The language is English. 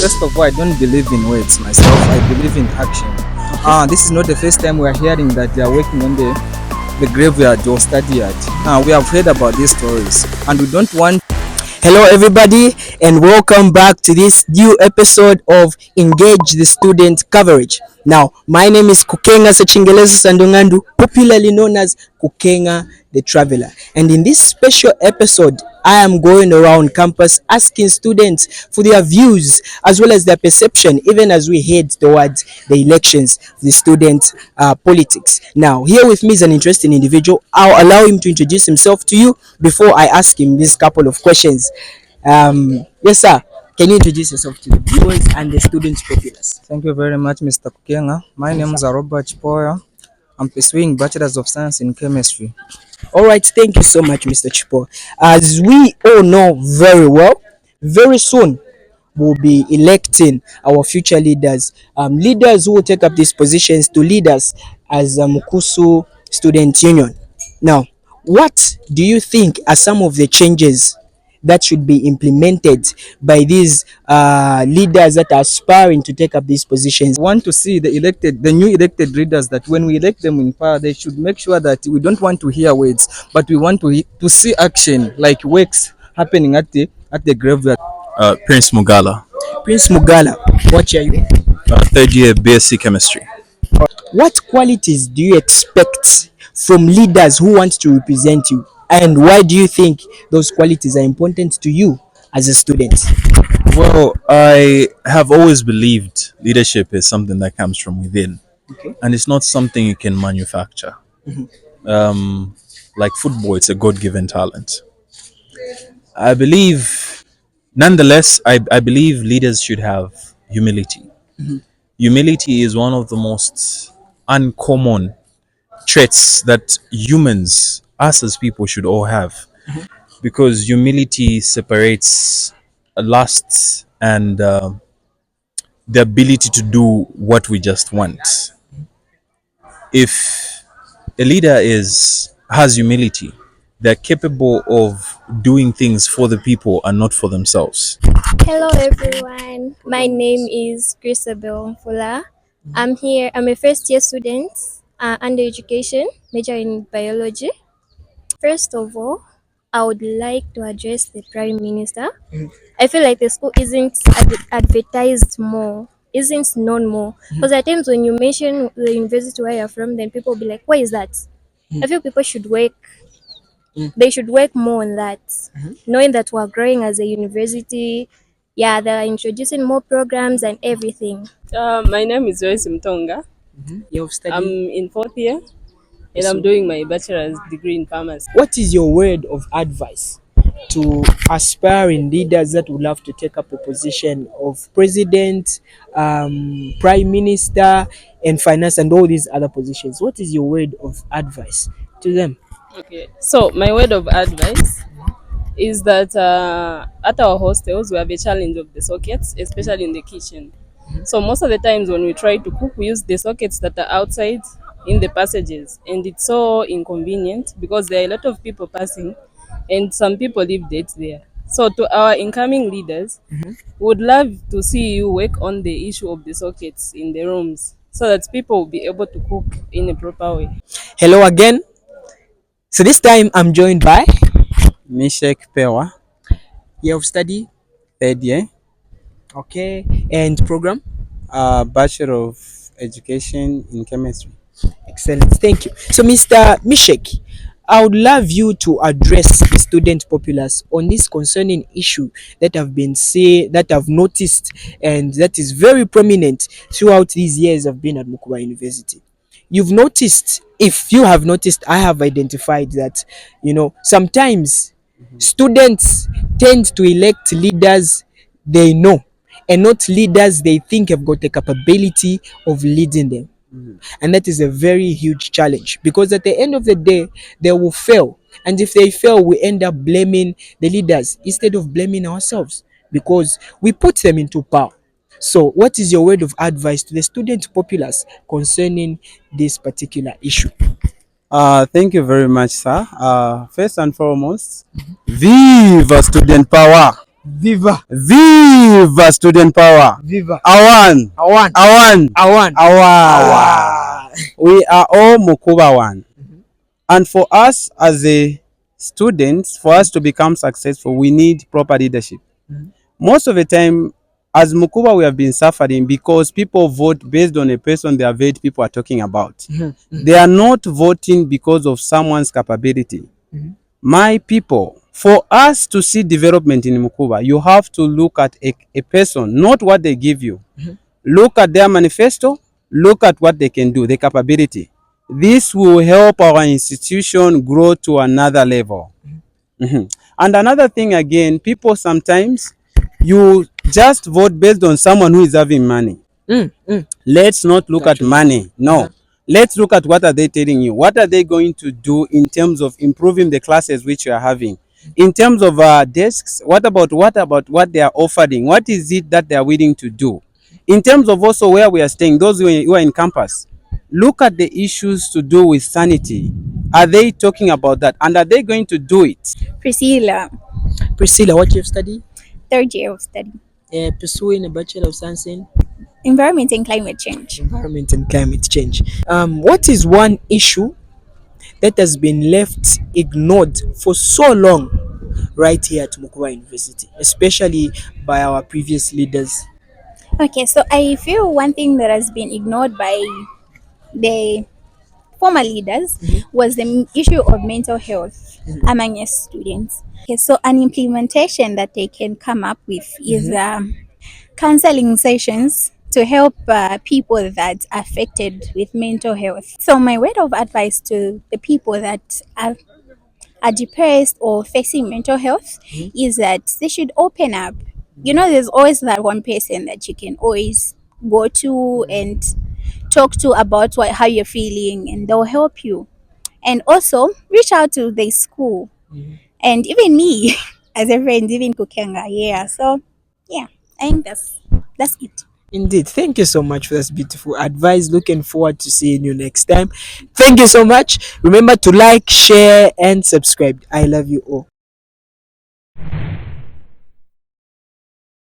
First of all, I don't believe in words myself. I believe in action. This is not the first time we are hearing that they are working on the graveyard or study yard. We have heard about these stories, and we don't want. Hello, everybody, and welcome back to this new episode of Engage the Student Coverage. Now, my name is KUKENG'A Sandungandu, popularly known as KUKENG'A the Traveler. And in this special episode, I am going around campus asking students for their views as well as their perception, even as we head towards the elections, the student politics. Now, here with me is an interesting individual. I'll allow him to introduce himself to you before I ask him this couple of questions. Yes, sir. Can you introduce yourself to the viewers and the student populace? Thank you very much, Mr. KUKENG'A. My name is Robert Chipoya. I'm pursuing Bachelor's of Science in Chemistry. All right, thank you so much, Mr. Chipo. As we all know very well, very soon we'll be electing our future leaders, leaders who will take up these positions to lead us as a Mukusu Student Union. Now, what do you think are some of the changes that should be implemented by these leaders that are aspiring to take up these positions? We want to see the new elected leaders, that when we elect them in power, they should make sure that we don't want to hear words, but we want to see action, like works happening at the graveyard. Prince Mugala. Prince Mugala, what year are you? Third year BSc Chemistry. What qualities do you expect from leaders who want to represent you? And why do you think those qualities are important to you as a student? Well, I have always believed leadership is something that comes from within. Okay. And it's not something you can manufacture. Like football, it's a God-given talent. I believe, nonetheless, I believe leaders should have humility. Humility is one of the most uncommon traits that humans, us as people, should all have, because humility separates lust and the ability to do what we just want. If a leader has humility, they're capable of doing things for the people and not for themselves. Hello everyone, my name is Chrisabel Mfula. I'm a first year student under education, major in biology. First of all, I would like to address the Prime Minister. I feel like the school isn't advertised more, isn't known more. Because at times when you mention the university where you're from, then people will be like, what is that? I feel people should work. They should work more on that, knowing that we're growing as a university. Yeah, they're introducing more programs and everything. My name is Joyce Mtonga. You've studied. I'm in fourth year and I'm doing my bachelor's degree in pharmacy. What is your word of advice to aspiring leaders that would love to take up a position of president, prime minister, and finance, and all these other positions? What is your word of advice to them? Okay, so my word of advice is that at our hostels we have a challenge of the sockets, especially in the kitchen. So most of the times when we try to cook, we use the sockets that are outside in the passages, and it's so inconvenient because there are a lot of people passing and some people leave dates there. So to our incoming leaders, we would love to see you work on the issue of the sockets in the rooms so that people will be able to cook in a proper way. Hello again. So this time I'm joined by Mishek Pewa, year of study, third year, okay, and program. Bachelor of Education in Chemistry. Excellent, thank you. So Mr. Mishek, I would love you to address the student populace on this concerning issue that I've noticed, and that is very prominent throughout these years I've been at Mukuba University. You've noticed, if you have noticed, I have identified that, sometimes students tend to elect leaders they know, and not leaders they think have got the capability of leading them. And that is a very huge challenge, because at the end of the day, they will fail. And if they fail, we end up blaming the leaders instead of blaming ourselves, because we put them into power. So what is your word of advice to the student populace concerning this particular issue? Thank you very much, sir. First and foremost, viva student power! Viva. Viva student power. Viva. Awan. Awan. Awan. Awan. Awan. We are all Mukuba one. And for us as a students, for us to become successful, we need proper leadership. Most of the time, as Mukuba, we have been suffering because people vote based on a person they have heard people are talking about. They are not voting because of someone's capability. My people, for us to see development in Mukuba, you have to look at a person, not what they give you. Look at their manifesto, look at what they can do, the capability. This will help our institution grow to another level. And another thing again, people sometimes, you just vote based on someone who is having money. Let's not look at money. No. Let's look at what are they telling you. What are they going to do in terms of improving the classes which you are having? In terms of desks, what about what they are offering? What is it that they are willing to do? In terms of also where we are staying, those who are in campus, look at the issues to do with sanity. Are they talking about that? And are they going to do it? Priscilla, Priscilla, what you have studied? third year of study. Pursuing a Bachelor of Science in Environment and Climate Change. Environment and Climate Change. What is one issue that has been left ignored for so long right here at Mukuba University, especially by our previous leaders? Okay, so I feel one thing that has been ignored by the former leaders was the issue of mental health among us students. Okay, so an implementation that they can come up with is counseling sessions to help people that are affected with mental health. So my word of advice to the people that are depressed or facing mental health is that they should open up. You know, there's always that one person that you can always go to and talk to about how you're feeling, and they'll help you. And also reach out to the school and even me as a friend, even KUKENG'A. Yeah. So yeah, I think that's it. Indeed. Thank you so much for this beautiful advice. Looking forward to seeing you next time. Thank you so much. Remember to like, share, and subscribe. I love you all.